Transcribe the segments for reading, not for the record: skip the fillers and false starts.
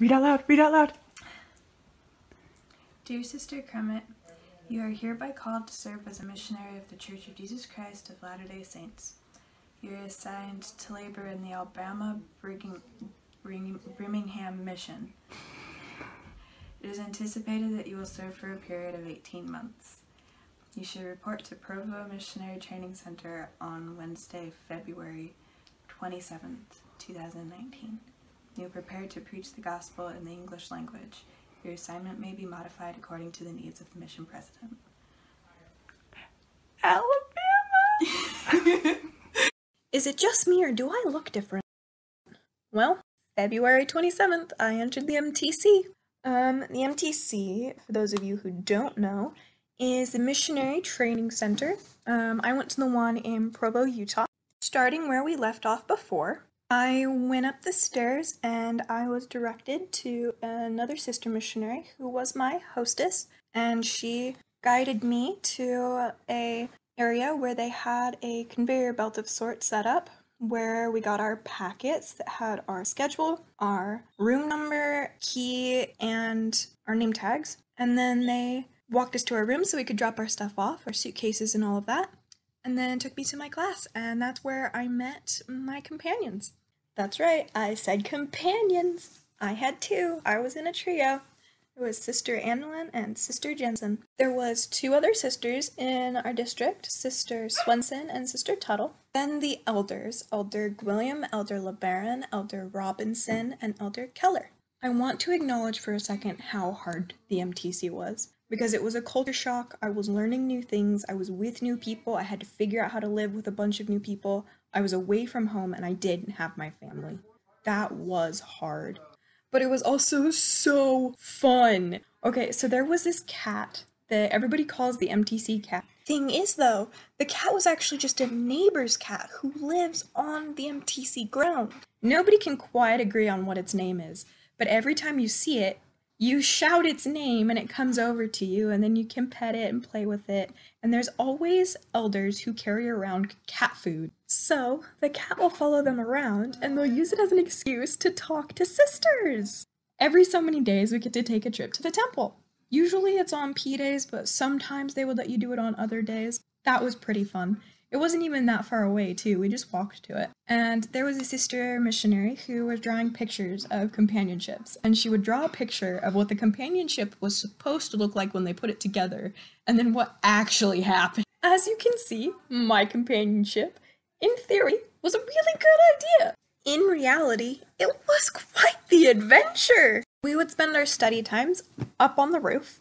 Read out loud, read out loud. Dear Sister Kermit, you are hereby called to serve as a missionary of the Church of Jesus Christ of Latter-day Saints. You are assigned to labor in the Alabama Birmingham mission. It is anticipated that you will serve for a period of 18 months. You should report to Provo Missionary Training Center on Wednesday, February 27th, 2019. You are prepared to preach the gospel in the English language. Your assignment may be modified according to the needs of the mission president. Alabama! Is it just me or do I look different? Well, February 27th, I entered the MTC. The MTC, for those of you who don't know, is the Missionary Training Center. I went to the one in Provo, Utah. Starting where we left off before, I went up the stairs and I was directed to another sister missionary who was my hostess, and she guided me to a area where they had a conveyor belt of sorts set up where we got our packets that had our schedule, our room number, key, and our name tags. And then they walked us to our room so we could drop our stuff off, our suitcases and all of that, and then took me to my class, and that's where I met my companions. That's right, I said companions. I had two. I was in a trio. It was Sister Annalyn and Sister Jensen. There was two other sisters in our district, Sister Swenson and Sister Tuttle. Then the elders, Elder Gwilliam, Elder LeBaron, Elder Robinson, and Elder Keller. I want to acknowledge for a second how hard the MTC was, because it was a culture shock. I was learning new things, I was with new people, I had to figure out how to live with a bunch of new people. I was away from home and I didn't have my family. That was hard. But it was also so fun. Okay, so there was this cat that everybody calls the MTC cat. Thing is though, the cat was actually just a neighbor's cat who lives on the MTC ground. Nobody can quite agree on what its name is, but every time you see it, you shout its name and it comes over to you, and then you can pet it and play with it. And there's always elders who carry around cat food. So the cat will follow them around and they'll use it as an excuse to talk to sisters. Every so many days we get to take a trip to the temple. Usually it's on P days, but sometimes they would let you do it on other days. That was pretty fun. It wasn't even that far away too, we just walked to it. And there was a sister missionary who was drawing pictures of companionships, and she would draw a picture of what the companionship was supposed to look like when they put it together, and then what actually happened. As you can see, my companionship, in theory, was a really good idea. In reality, it was quite the adventure. We would spend our study times up on the roof,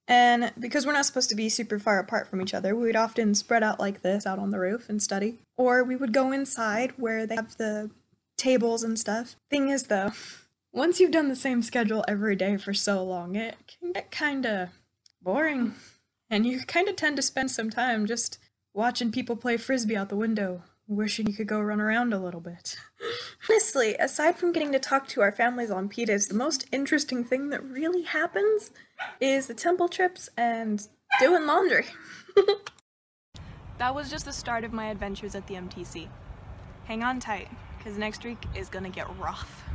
and because we're not supposed to be super far apart from each other, we would often spread out like this out on the roof and study. Or we would go inside where they have the tables and stuff. Thing is though, once you've done the same schedule every day for so long, it can get kinda boring. And you kinda tend to spend some time just watching people play frisbee out the window, wishing you could go run around a little bit. Honestly, aside from getting to talk to our families on P-Days, the most interesting thing that really happens is the temple trips and doing laundry. That was just the start of my adventures at the MTC. Hang on tight, because next week is gonna get rough.